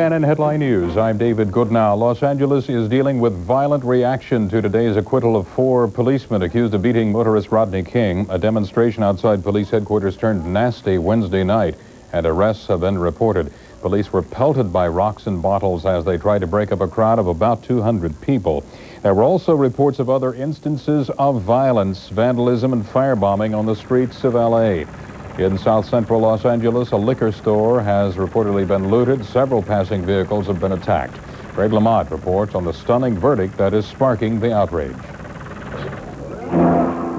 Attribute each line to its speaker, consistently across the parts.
Speaker 1: CNN Headline News. I'm David Goodnow. Los Angeles is dealing with violent reaction to today's acquittal of 4 policemen accused of beating motorist Rodney King. A demonstration outside police headquarters turned nasty Wednesday night, and arrests have been reported. Police were pelted by rocks and bottles as they tried to break up a crowd of about 200 people. There were also reports of other instances of violence, vandalism, and firebombing on the streets of L.A. In south central Los Angeles, a liquor store has reportedly been looted. Several passing vehicles have been attacked. Greg Lamont reports on the stunning verdict that is sparking the outrage.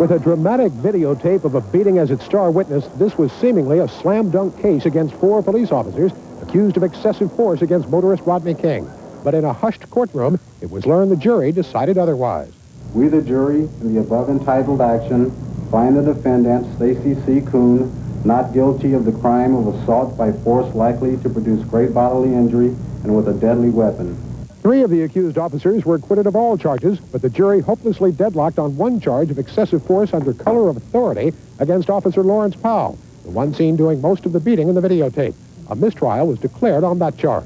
Speaker 2: With a dramatic videotape of a beating as its star witness, this was seemingly a slam-dunk case against 4 police officers accused of excessive force against motorist Rodney King. But in a hushed courtroom, it was learned the jury decided otherwise.
Speaker 3: We, the jury, in the above entitled action, find the defendant, Stacy C. Kuhn, not guilty of the crime of assault by force likely to produce great bodily injury and with a deadly weapon.
Speaker 2: 3 of the accused officers were acquitted of all charges, but the jury hopelessly deadlocked on one charge of excessive force under color of authority against Officer Lawrence Powell, the one seen doing most of the beating in the videotape. A mistrial was declared on that charge.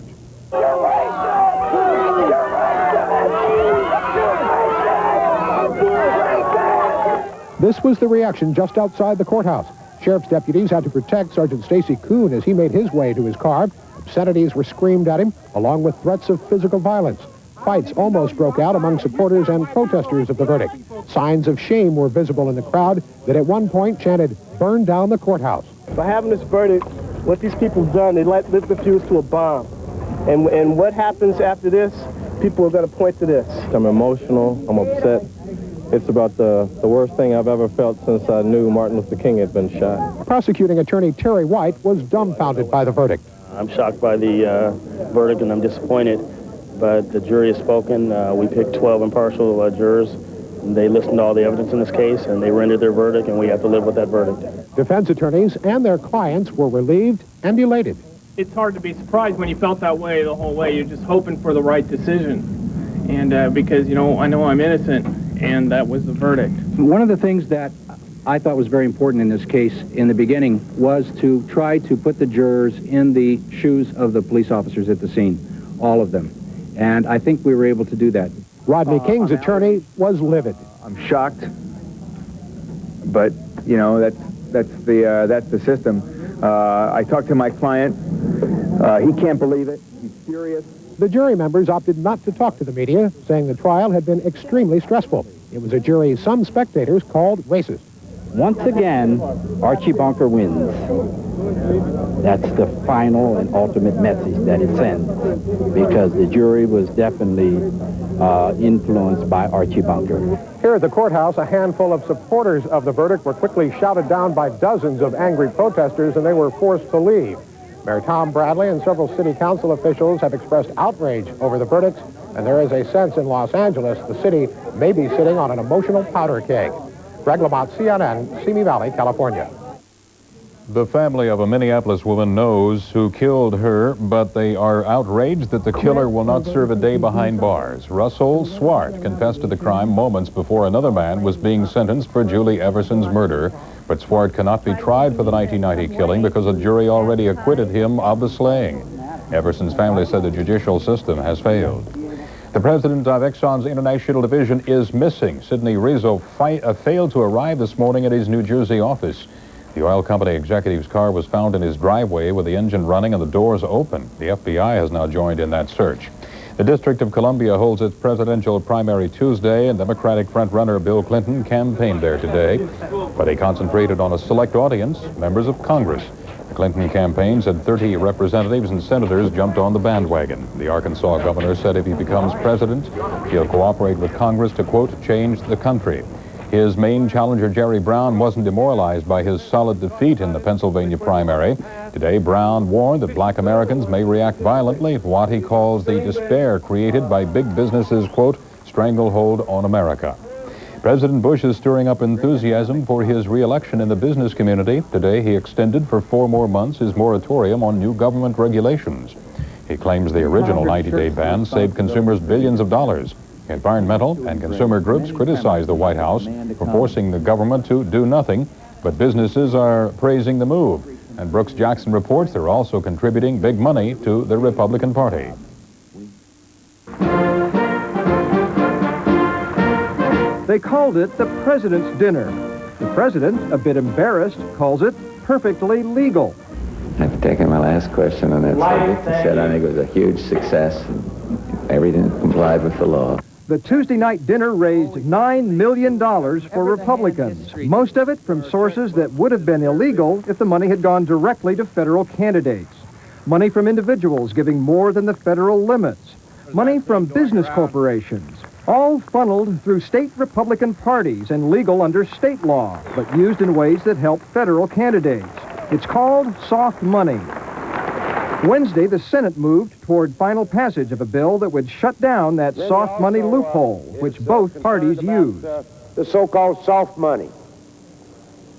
Speaker 2: This was the reaction just outside the courthouse. Sheriff's deputies had to protect Sergeant Stacy Kuhn as he made his way to his car. Obscenities were screamed at him, along with threats of physical violence. Fights almost broke out among supporters and protesters of the verdict. Signs of shame were visible in the crowd that at one point chanted, "Burn down the courthouse."
Speaker 4: By having this verdict, what these people have done, they lit the fuse to a bomb. And what happens after this, people are going to point to this.
Speaker 5: I'm emotional. I'm upset. It's about the worst thing I've ever felt since I knew Martin Luther King had been shot.
Speaker 2: Prosecuting attorney Terry White was dumbfounded by the verdict.
Speaker 6: I'm shocked by the verdict, and I'm disappointed. But the jury has spoken. We picked 12 impartial jurors. They listened to all the evidence in this case, and they rendered their verdict, and we have to live with that verdict.
Speaker 2: Defense attorneys and their clients were relieved and elated.
Speaker 7: It's hard to be surprised when you felt that way the whole way. You're just hoping for the right decision. And because, you know, I know I'm innocent, and that was the verdict.
Speaker 8: One of the things that I thought was very important in this case in the beginning was to try to put the jurors in the shoes of the police officers at the scene, all of them. And I think we were able to do that.
Speaker 2: Rodney King's attorney was livid.
Speaker 9: I'm shocked, but, you know, that's the system. I talked to my client. He can't believe it. He's furious.
Speaker 2: The jury members opted not to talk to the media, saying the trial had been extremely stressful. It was a jury some spectators called racist.
Speaker 10: Once again, Archie Bunker wins. That's the final and ultimate message that it sends, because the jury was definitely influenced by Archie Bunker.
Speaker 2: Here at the courthouse, a handful of supporters of the verdict were quickly shouted down by dozens of angry protesters, and they were forced to leave. Mayor Tom Bradley and several city council officials have expressed outrage over the verdicts, and there is a sense in Los Angeles the city may be sitting on an emotional powder keg. Greg Lamont, CNN, Simi Valley, California.
Speaker 1: The family of a Minneapolis woman knows who killed her, but they are outraged that the killer will not serve a day behind bars. Russell Swart confessed to the crime moments before another man was being sentenced for Julie Everson's murder, but Swart cannot be tried for the 1990 killing because a jury already acquitted him of the slaying. Everson's family said the judicial system has failed. The president of Exxon's International Division is missing. Sidney Rizzo failed to arrive this morning at his New Jersey office. The oil company executive's car was found in his driveway with the engine running and the doors open. The FBI has now joined in that search. The District of Columbia holds its presidential primary Tuesday, and Democratic frontrunner Bill Clinton campaigned there today, but he concentrated on a select audience, members of Congress. The Clinton campaign said 30 representatives and senators jumped on the bandwagon. The Arkansas governor said if he becomes president, he'll cooperate with Congress to, quote, change the country. His main challenger, Jerry Brown, wasn't demoralized by his solid defeat in the Pennsylvania primary. Today, Brown warned that black Americans may react violently to what he calls the despair created by big business's, quote, stranglehold on America. President Bush is stirring up enthusiasm for his re-election in the business community. Today, he extended for 4 more months his moratorium on new government regulations. He claims the original 90-day ban saved consumers billions of dollars. Environmental and consumer groups criticize the White House for forcing the government to do nothing, but businesses are praising the move. And Brooks Jackson reports they're also contributing big money to the Republican Party.
Speaker 11: They called it the President's Dinner. The President, a bit embarrassed, calls it perfectly legal.
Speaker 12: I've taken my last question on that subject and said I think it was a huge success. And everything complied with the law.
Speaker 11: The Tuesday night dinner raised $9 million for Republicans, most of it from sources that would have been illegal if the money had gone directly to federal candidates. Money from individuals giving more than the federal limits. Money from business corporations, all funneled through state Republican parties and legal under state law, but used in ways that help federal candidates. It's called soft money. Wednesday, the Senate moved toward final passage of a bill that would shut down that soft money loophole, which both parties use.
Speaker 13: The so-called soft money,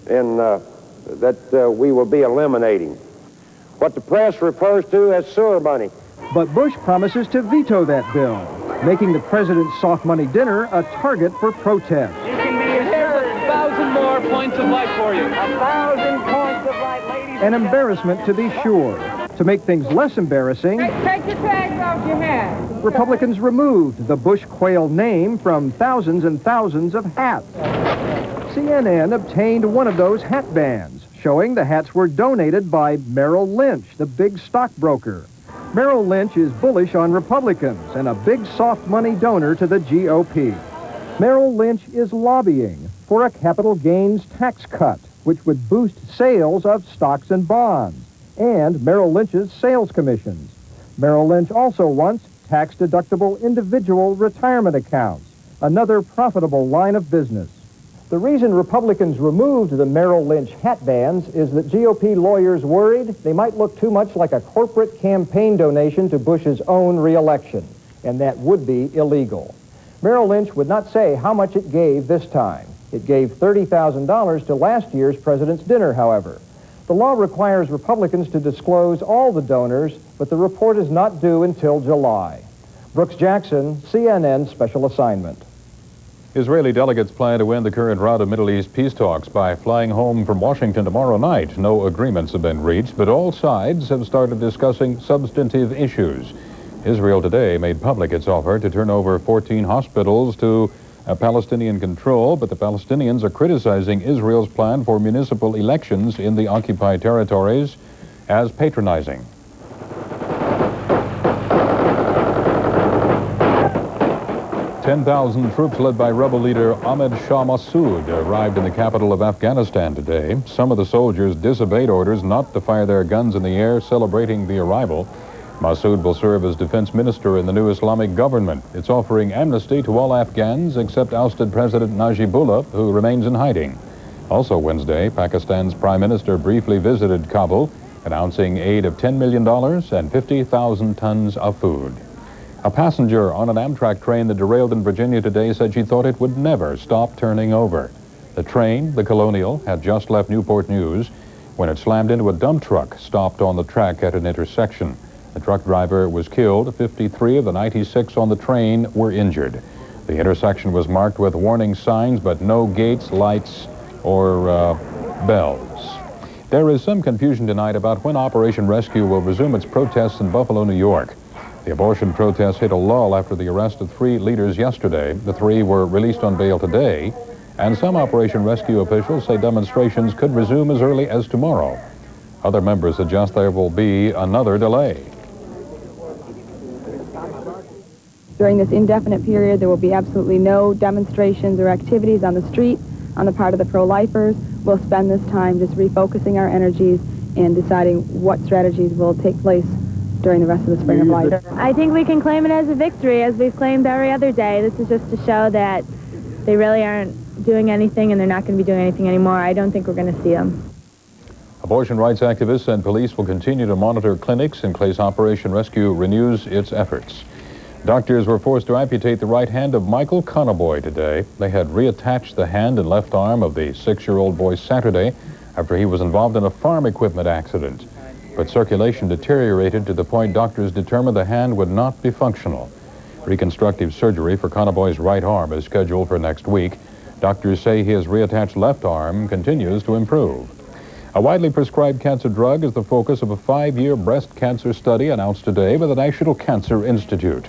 Speaker 13: and that we will be eliminating. What the press refers to as sewer money.
Speaker 11: But Bush promises to veto that bill, making the president's soft money dinner a target for protest.
Speaker 14: You can be assured 1,000 more points of light for you.
Speaker 13: 1,000 points of light, ladies.
Speaker 11: An embarrassment to be sure. To make things less embarrassing,
Speaker 14: Take the tags off your hat.
Speaker 11: Republicans removed the Bush Quail name from thousands and thousands of hats. CNN obtained one of those hat bands, showing the hats were donated by Merrill Lynch, the big stockbroker. Merrill Lynch is bullish on Republicans and a big soft money donor to the GOP. Merrill Lynch is lobbying for a capital gains tax cut, which would boost sales of stocks and bonds, and Merrill Lynch's sales commissions. Merrill Lynch also wants tax-deductible individual retirement accounts, another profitable line of business. The reason Republicans removed the Merrill Lynch hat bands is that GOP lawyers worried they might look too much like a corporate campaign donation to Bush's own re-election, and that would be illegal. Merrill Lynch would not say how much it gave this time. It gave $30,000 to last year's President's Dinner, however. The law requires Republicans to disclose all the donors, but the report is not due until July. Brooks Jackson, CNN Special Assignment.
Speaker 1: Israeli delegates plan to end the current round of Middle East peace talks by flying home from Washington tomorrow night. No agreements have been reached, but all sides have started discussing substantive issues. Israel today made public its offer to turn over 14 hospitals to Palestinian control, but the Palestinians are criticizing Israel's plan for municipal elections in the occupied territories as patronizing. 10,000 troops led by rebel leader Ahmed Shah Massoud arrived in the capital of Afghanistan today. Some of the soldiers disobeyed orders not to fire their guns in the air, celebrating the arrival. Massoud will serve as defense minister in the new Islamic government. It's offering amnesty to all Afghans except ousted President Najibullah, who remains in hiding. Also Wednesday, Pakistan's prime minister briefly visited Kabul, announcing aid of $10 million and 50,000 tons of food. A passenger on an Amtrak train that derailed in Virginia today said she thought it would never stop turning over. The train, the Colonial, had just left Newport News when it slammed into a dump truck stopped on the track at an intersection. The truck driver was killed. 53 of the 96 on the train were injured. The intersection was marked with warning signs, but no gates, lights, or bells. There is some confusion tonight about when Operation Rescue will resume its protests in Buffalo, New York. The abortion protests hit a lull after the arrest of 3 leaders yesterday. The 3 were released on bail today, and some Operation Rescue officials say demonstrations could resume as early as tomorrow. Other members suggest there will be another delay.
Speaker 15: During this indefinite period, there will be absolutely no demonstrations or activities on the street on the part of the pro-lifers. We'll spend this time just refocusing our energies and deciding what strategies will take place during the rest of the Spring of Life.
Speaker 16: I think we can claim it as a victory, as we've claimed every other day. This is just to show that they really aren't doing anything and they're not going to be doing anything anymore. I don't think we're going to see them.
Speaker 1: Abortion rights activists and police will continue to monitor clinics in case Operation Rescue renews its efforts. Doctors were forced to amputate the right hand of Michael Conaboy today. They had reattached the hand and left arm of the 6-year-old boy Saturday after he was involved in a farm equipment accident. But circulation deteriorated to the point doctors determined the hand would not be functional. Reconstructive surgery for Conaboy's right arm is scheduled for next week. Doctors say his reattached left arm continues to improve. A widely prescribed cancer drug is the focus of a 5-year breast cancer study announced today by the National Cancer Institute.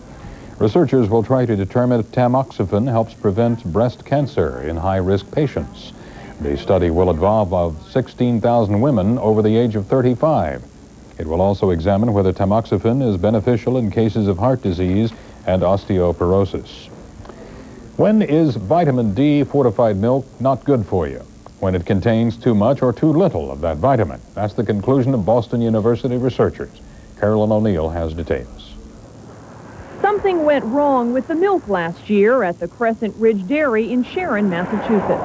Speaker 1: Researchers will try to determine if tamoxifen helps prevent breast cancer in high-risk patients. The study will involve 16,000 women over the age of 35. It will also examine whether tamoxifen is beneficial in cases of heart disease and osteoporosis. When is vitamin D fortified milk not good for you? When it contains too much or too little of that vitamin. That's the conclusion of Boston University researchers. Carolyn O'Neill has details.
Speaker 17: Something went wrong with the milk last year at the Crescent Ridge Dairy in Sharon, Massachusetts.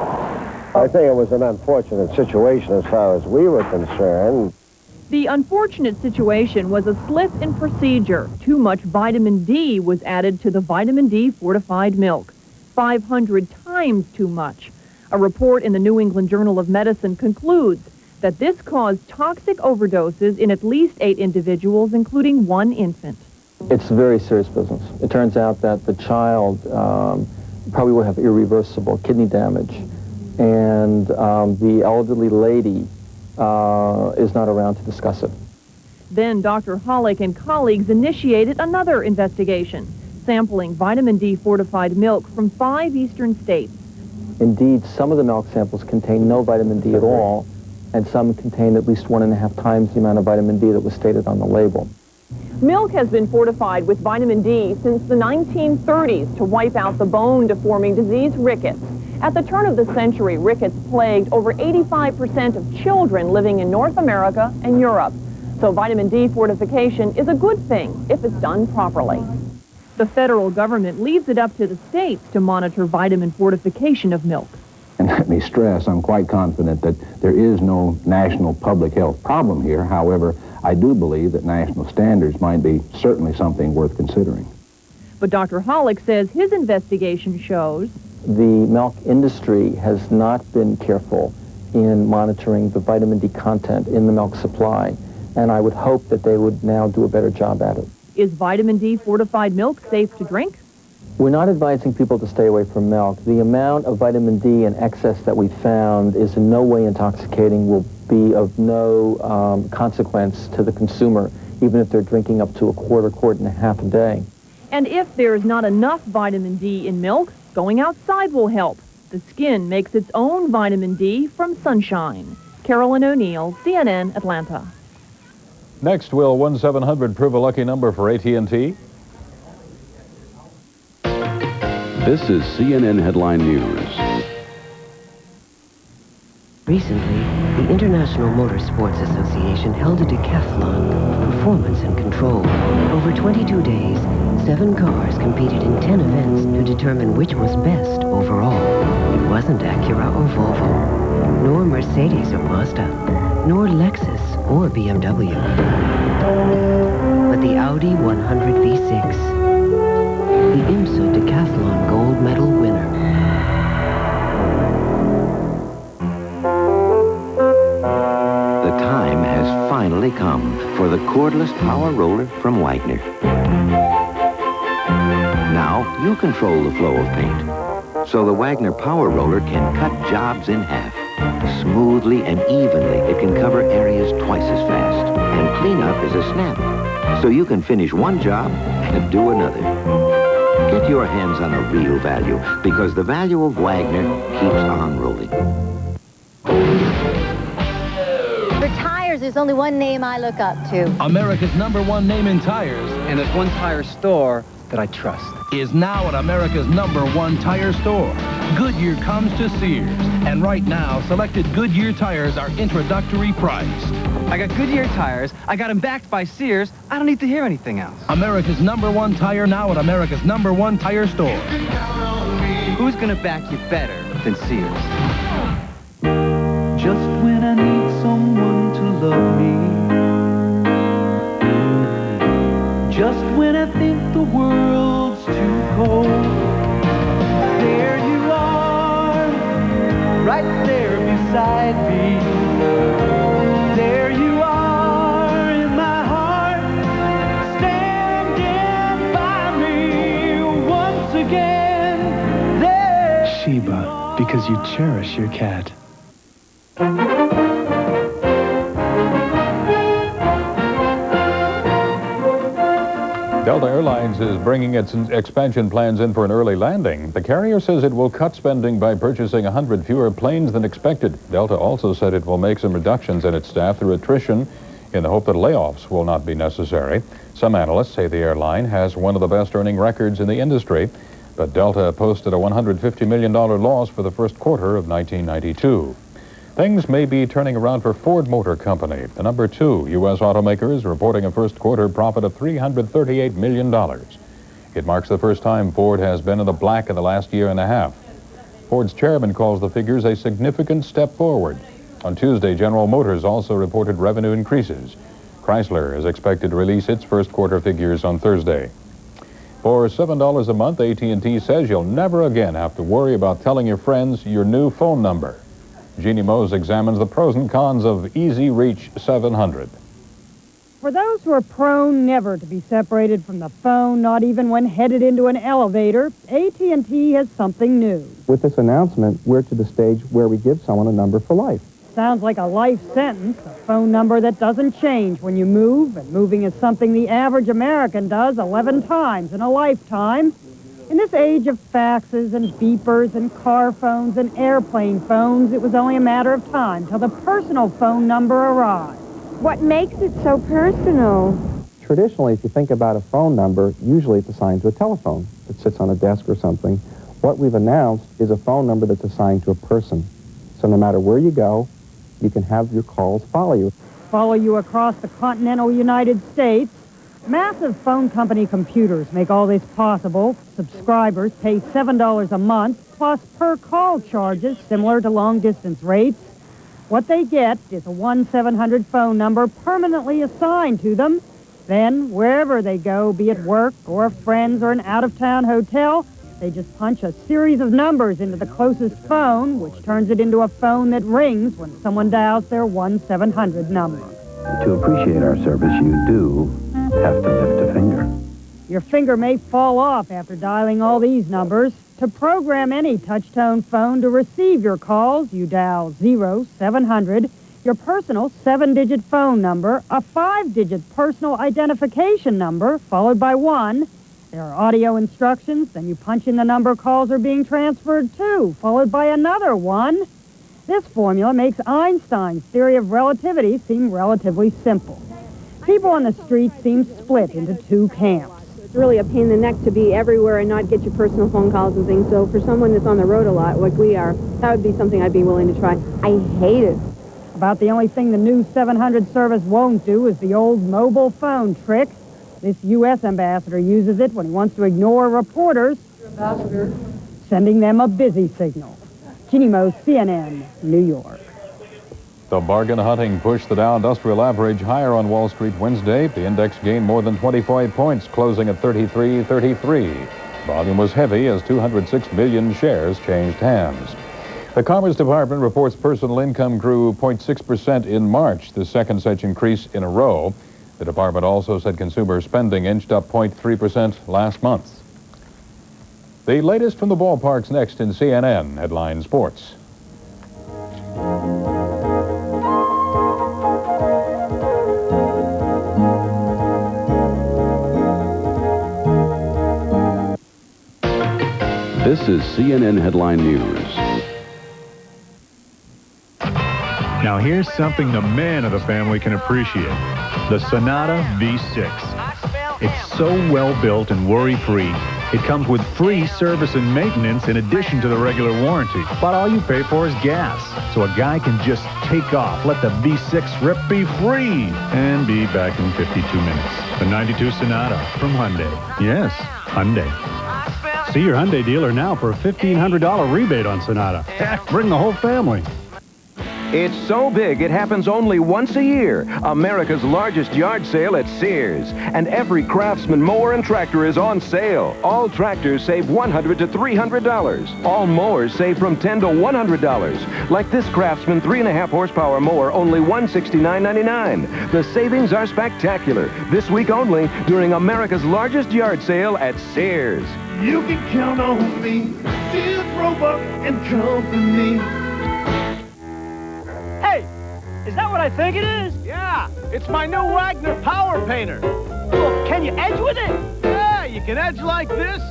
Speaker 13: I think it was an unfortunate situation as far as we were concerned.
Speaker 17: The unfortunate situation was a slip in procedure. Too much vitamin D was added to the vitamin D fortified milk. 500 times too much. A report in the New England Journal of Medicine concludes that this caused toxic overdoses in at least 8 individuals, including 1 infant.
Speaker 5: It's very serious business. It turns out that the child probably will have irreversible kidney damage, and the elderly lady is not around to discuss it.
Speaker 17: Then Dr. Hollick and colleagues initiated another investigation, sampling vitamin D fortified milk from 5 eastern states.
Speaker 5: Indeed, some of the milk samples contain no vitamin D at all, and some contain at least 1.5 times the amount of vitamin D that was stated on the label.
Speaker 17: Milk has been fortified with vitamin D since the 1930s to wipe out the bone-deforming disease rickets. At the turn of the century, rickets plagued over 85% of children living in North America and Europe. So vitamin D fortification is a good thing if it's done properly. The federal government leaves it up to the states to monitor vitamin fortification of milk.
Speaker 18: And let me stress, I'm quite confident that there is no national public health problem here. However, I do believe that national standards might be certainly something worth considering.
Speaker 17: But Dr. Hollick says his investigation shows
Speaker 5: the milk industry has not been careful in monitoring the vitamin D content in the milk supply, and I would hope that they would now do a better job at it.
Speaker 17: Is vitamin D fortified milk safe to drink?
Speaker 5: We're not advising people to stay away from milk. The amount of vitamin D in excess that we found is in no way intoxicating, will be of no consequence to the consumer, even if they're drinking up to a quart and a half a day.
Speaker 17: And if there's not enough vitamin D in milk, going outside will help. The skin makes its own vitamin D from sunshine. Carolyn O'Neill, CNN, Atlanta.
Speaker 1: Next, will 1-700 prove a lucky number for AT&T?
Speaker 19: This is CNN Headline News.
Speaker 20: Recently, the International Motorsports Association held a decathlon, performance and control. Over 22 days, 7 cars competed in 10 events to determine which was best overall. It wasn't Acura or Volvo, nor Mercedes or Mazda, nor Lexus or BMW, but the Audi 100 V6, the IMSA Decathlon Gold Medal winner.
Speaker 21: The time has finally come for the cordless power roller from Wagner. Now you control the flow of paint, so the Wagner power roller can cut jobs in half. Smoothly and evenly, it can cover areas twice as fast. And cleanup is a snap, so you can finish one job and do another. Get your hands on a real value, because the value of Wagner keeps on rolling.
Speaker 22: For tires, there's only one name I look up to.
Speaker 23: America's #1 name in tires.
Speaker 8: And there's one tire store that I trust.
Speaker 23: Is now at America's #1 tire store. Goodyear comes to Sears. And right now, selected Goodyear tires are introductory priced.
Speaker 8: I got Goodyear tires. I got them backed by Sears. I don't need to hear anything else.
Speaker 23: America's #1 tire now at America's #1 tire store.
Speaker 8: Who's gonna back you better than Sears?
Speaker 24: Just when I need someone to love me, just when I think the world's too cold, there you are, right there beside me. There you are in my heart, standing by me once again. There.
Speaker 25: Sheba, because you cherish your cat.
Speaker 1: Delta Airlines is bringing its expansion plans in for an early landing. The carrier says it will cut spending by purchasing 100 fewer planes than expected. Delta also said it will make some reductions in its staff through attrition in the hope that layoffs will not be necessary. Some analysts say the airline has one of the best earning records in the industry, but Delta posted a $150 million loss for the first quarter of 1992. Things may be turning around for Ford Motor Company. The number 2 U.S. automaker is reporting a first quarter profit of $338 million. It marks the first time Ford has been in the black in the last year and a half. Ford's chairman calls the figures a significant step forward. On Tuesday, General Motors also reported revenue increases. Chrysler is expected to release its first quarter figures on Thursday. For $7 a month, AT&T says you'll never again have to worry about telling your friends your new phone number. Jeannie Mose examines the pros and cons of Easy Reach 700.
Speaker 3: For those who are prone never to be separated from the phone, not even when headed into an elevator, AT&T has something new.
Speaker 5: With this announcement, we're to the stage where we give someone a number for life.
Speaker 3: Sounds like a life sentence, a phone number that doesn't change when you move, and moving is something the average American does 11 times in a lifetime. In this age of faxes and beepers and car phones and airplane phones, it was only a matter of time till the personal phone number arrived.
Speaker 16: What makes it so personal?
Speaker 5: Traditionally, if you think about a phone number, usually it's assigned to a telephone that sits on a desk or something. What we've announced is a phone number that's assigned to a person. So no matter where you go, you can have your calls follow you.
Speaker 3: Follow you across the continental United States. Massive phone company computers make all this possible. Subscribers pay $7 a month, plus per-call charges similar to long-distance rates. What they get is a 1-700 phone number permanently assigned to them. Then, wherever they go, be it work or friends or an out-of-town hotel, they just punch a series of numbers into the closest phone, which turns it into a phone that rings when someone dials their 1-700 number.
Speaker 10: To appreciate our service, you do have to lift a finger.
Speaker 3: Your finger may fall off after dialing all these numbers. To program any touch-tone phone to receive your calls, you dial 0-700, your personal 7-digit phone number, a 5-digit personal identification number, followed by 1. There are audio instructions, then you punch in the number calls are being transferred to, followed by another 1. This formula makes Einstein's theory of relativity seem relatively simple. People on the street seem split into 2 camps.
Speaker 15: It's really a pain in the neck to be everywhere and not get your personal phone calls and things. So for someone that's on the road a lot, like we are, that would be something I'd be willing to try. I hate it.
Speaker 3: About the only thing the new 700 service won't do is the old mobile phone trick. This U.S. ambassador uses it when he wants to ignore reporters, sending them a busy signal. Jeannie Mose, CNN, New York.
Speaker 1: The bargain hunting pushed the Dow Industrial Average higher on Wall Street Wednesday. The index gained more than 25 points, closing at 33.33. Volume was heavy as 206 million shares changed hands. The Commerce Department reports personal income grew 0.6% in March, the second such increase in a row. The department also said consumer spending inched up 0.3% last month. The latest from the ballparks next in CNN Headline Sports.
Speaker 19: This is CNN Headline News.
Speaker 4: Now here's something the man of the family can appreciate. The Sonata V6. It's so well built and worry-free. It comes with free service and maintenance in addition to the regular warranty. But all you pay for is gas. So a guy can just take off, let the V6 rip, be free, and be back in 52 minutes. The 92 Sonata from Hyundai. Yes, Hyundai. See your Hyundai dealer now for a $1,500 rebate on Sonata. Heck, bring the whole family.
Speaker 6: It's so big, it happens only once a year. America's largest yard sale at Sears. And every Craftsman mower and tractor is on sale. All tractors save $100 to $300. All mowers save from $10 to $100. Like this Craftsman 3.5 horsepower mower, only $169.99. The savings are spectacular. This week only, during America's largest yard sale at Sears.
Speaker 24: You can count on me, Sears, Roebuck and Company.
Speaker 14: Hey, is that what I think it is? Yeah, it's my new Wagner Power Painter. Well, can you edge with it? Yeah, you can edge like this,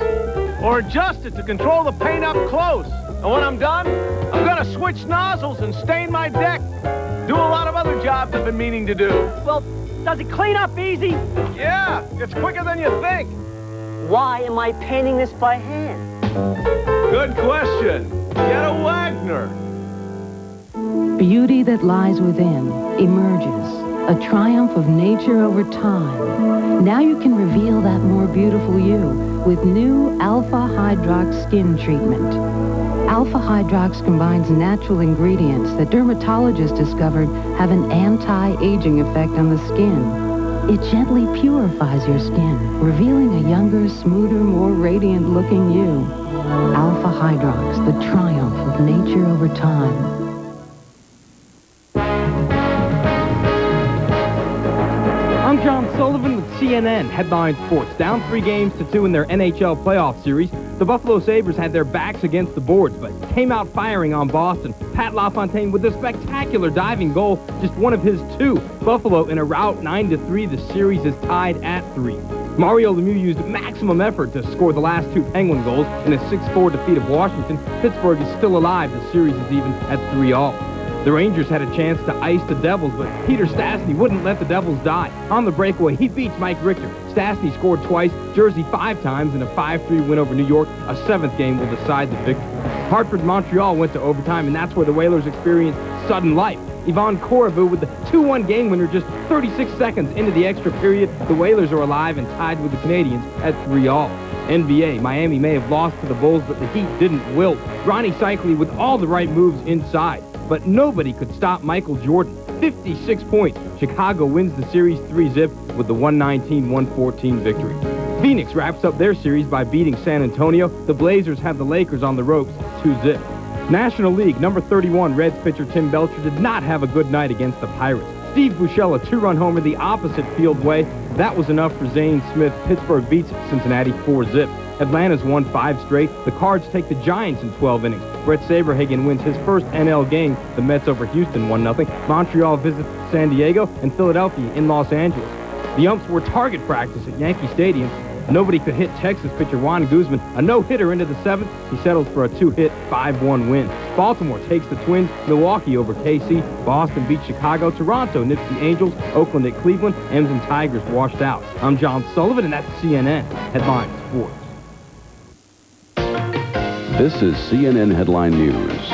Speaker 14: or adjust it to control the paint up close. And when I'm done, I'm gonna switch nozzles and stain my deck. Do a lot of other jobs I've been meaning to do.
Speaker 2: Well, does it clean up easy?
Speaker 14: Yeah, it's quicker than you think.
Speaker 2: Why am I painting this by hand?
Speaker 14: Good question. Get a Wagner.
Speaker 7: Beauty that lies within emerges, a triumph of nature over time. Now you can reveal that more beautiful you with new Alpha Hydrox skin treatment. Alpha Hydrox combines natural ingredients that dermatologists discovered have an anti-aging effect on the skin. It gently purifies your skin, revealing a younger, smoother, more radiant-looking you. Alpha Hydrox, the triumph of nature over time.
Speaker 9: I'm John Sullivan with CNN Headline Sports. Down 3 games to 2 in their NHL playoff series, the Buffalo Sabres had their backs against the boards, but came out firing on Boston. Pat LaFontaine with a spectacular diving goal, just one of his 2. Buffalo in a rout 9-3. The series is tied at 3. Mario Lemieux used maximum effort to score the last 2 Penguin goals in a 6-4 defeat of Washington. Pittsburgh is still alive. The series is even at 3-all. The Rangers had a chance to ice the Devils, but Peter Stastny wouldn't let the Devils die. On the breakaway, he beats Mike Richter. Stastny scored twice, Jersey 5 times in a 5-3 win over New York. A 7th game will decide the victory. Hartford-Montreal went to overtime, and that's where the Whalers experienced sudden life. Yvonne Corriveau with the 2-1 game winner just 36 seconds into the extra period. The Whalers are alive and tied with the Canadiens at 3-all. NBA, Miami may have lost to the Bulls, but the Heat didn't wilt. Ronnie Cycli with all the right moves inside. But nobody could stop Michael Jordan. 56 points. Chicago wins the series 3-zip with the 119-114 victory. Phoenix wraps up their series by beating San Antonio. The Blazers have the Lakers on the ropes 2-zip. National League number 31 Reds pitcher Tim Belcher did not have a good night against the Pirates. Steve Buechele, a 2-run homer the opposite field way. That was enough for Zane Smith. Pittsburgh beats Cincinnati 4-zip. Atlanta's won 5 straight. The Cards take the Giants in 12 innings. Brett Saberhagen wins his first NL game. The Mets over Houston 1-0. Montreal visits San Diego and Philadelphia in Los Angeles. The umps were target practice at Yankee Stadium. Nobody could hit Texas pitcher Juan Guzman. A no-hitter into the 7th. He settles for a 2-hit, 5-1 win. Baltimore takes the Twins. Milwaukee over KC. Boston beats Chicago. Toronto nips the Angels. Oakland at Cleveland. M's and Tigers washed out. I'm John Sullivan, and that's CNN Headline Sports.
Speaker 19: This is CNN Headline News.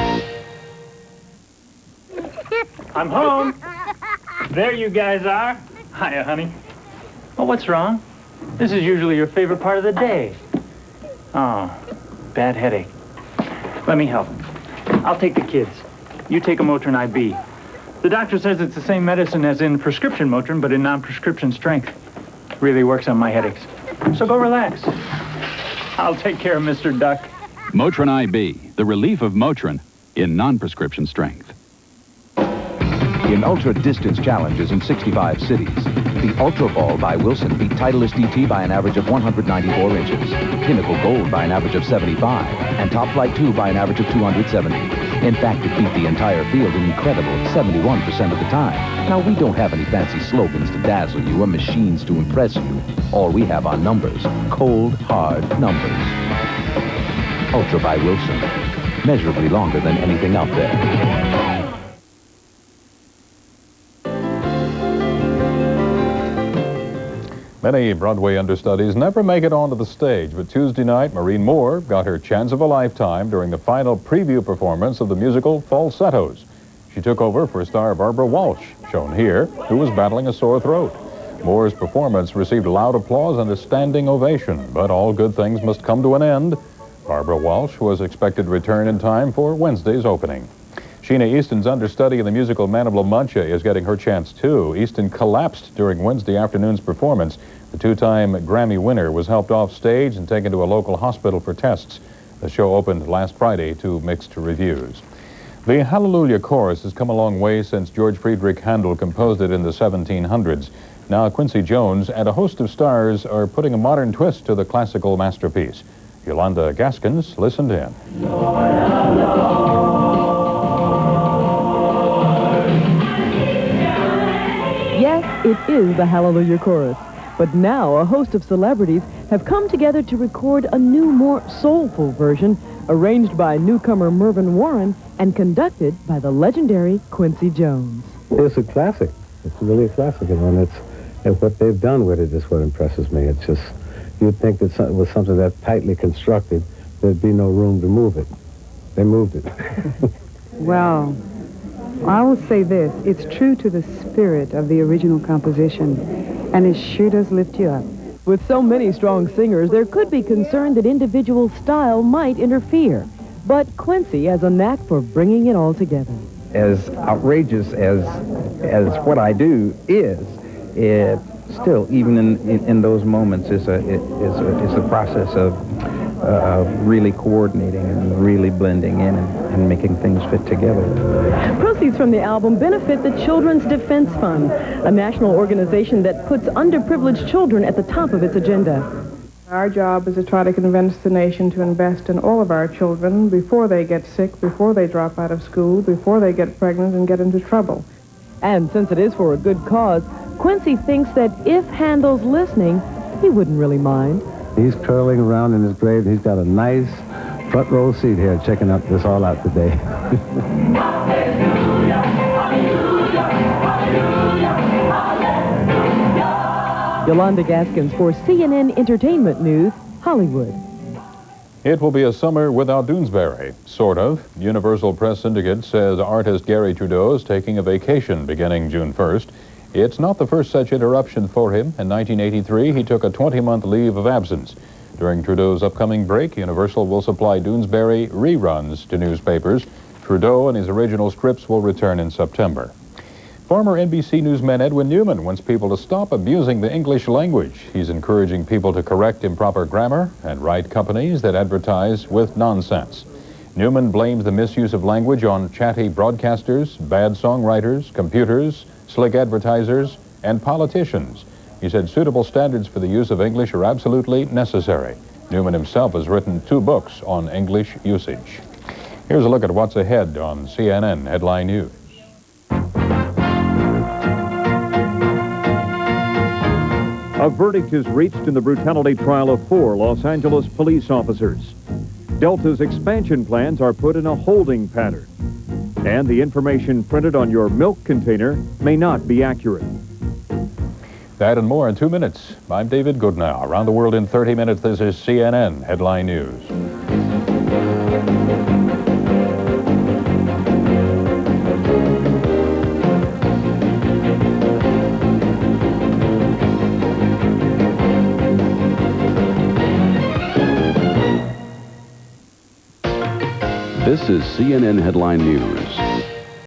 Speaker 12: I'm home. There you guys are. Hiya, honey. Oh, what's wrong? This is usually your favorite part of the day. Oh, bad headache. Let me help. I'll take the kids. You take a Motrin IB. The doctor says it's the same medicine as in prescription Motrin, but in non-prescription strength. Really works on my headaches. So go relax. I'll take care of Mr. Duck.
Speaker 25: Motrin IB, the relief of Motrin in non-prescription strength.
Speaker 26: In ultra-distance challenges in 65 cities, the Ultra Ball by Wilson beat Titleist DT by an average of 194 inches, Pinnacle Gold by an average of 75, and Top Flight 2 by an average of 270. In fact, it beat the entire field an incredible 71% of the time. Now, we don't have any fancy slogans to dazzle you or machines to impress you. All we have are numbers, cold, hard numbers. Ultra by Wilson, measurably longer than anything out there.
Speaker 1: Many Broadway understudies never make it onto the stage, but Tuesday night, Maureen Moore got her chance of a lifetime during the final preview performance of the musical Falsettos. She took over for star Barbara Walsh, shown here, who was battling a sore throat. Moore's performance received loud applause and a standing ovation, but all good things must come to an end. Barbara Walsh was expected to return in time for Wednesday's opening. Sheena Easton's understudy in the musical Man of La Mancha is getting her chance too. Easton collapsed during Wednesday afternoon's performance. The 2-time Grammy winner was helped off stage and taken to a local hospital for tests. The show opened last Friday to mixed reviews. The Hallelujah Chorus has come a long way since George Friedrich Handel composed it in the 1700s. Now Quincy Jones and a host of stars are putting a modern twist to the classical masterpiece. Yolanda Gaskins listened in.
Speaker 27: Yes, it is the Hallelujah Chorus.
Speaker 11: But now a host of celebrities have come together to record a new, more soulful version, arranged by newcomer Mervyn Warren and conducted by the legendary Quincy Jones.
Speaker 13: It's a classic. It's really a classic, and what they've done with it is what impresses me. It's just, you'd think that it was something that tightly constructed, there'd be no room to move it. They moved it.
Speaker 17: Well, I will say this. It's true to the spirit of the original composition, and it sure does lift you up.
Speaker 11: With so many strong singers, there could be concern that individual style might interfere. But Quincy has a knack for bringing it all together.
Speaker 10: As outrageous as what I do is, it still, even in those moments, is a process of really coordinating and really blending in and making things fit together.
Speaker 11: Proceeds from the album benefit the Children's Defense Fund, a national organization that puts underprivileged children at the top of its agenda.
Speaker 18: Our job is to try to convince the nation to invest in all of our children before they get sick, before they drop out of school, before they get pregnant and get into trouble.
Speaker 11: And since it is for a good cause, Quincy thinks that if Handel's listening, he wouldn't really mind.
Speaker 13: He's curling around in his grave. He's got a nice front row seat here checking this all out today.
Speaker 11: Yolanda Gaskins for CNN Entertainment News, Hollywood.
Speaker 1: It will be a summer without Doonesbury, sort of. Universal Press Syndicate says artist Gary Trudeau is taking a vacation beginning June 1st. It's not the first such interruption for him. In 1983, he took a 20-month leave of absence. During Trudeau's upcoming break, Universal will supply Doonesbury reruns to newspapers. Trudeau and his original scripts will return in September. Former NBC newsman Edwin Newman wants people to stop abusing the English language. He's encouraging people to correct improper grammar and write companies that advertise with nonsense. Newman blames the misuse of language on chatty broadcasters, bad songwriters, computers, slick advertisers, and politicians. He said suitable standards for the use of English are absolutely necessary. Newman himself has written 2 books on English usage. Here's a look at what's ahead on CNN Headline News.
Speaker 20: A verdict is reached in the brutality trial of 4 Los Angeles police officers. Delta's expansion plans are put in a holding pattern. And the information printed on your milk container may not be accurate.
Speaker 1: That and more in 2 minutes. I'm David Goodnow. Around the world in 30 minutes, this is CNN Headline News.
Speaker 19: This is CNN Headline News.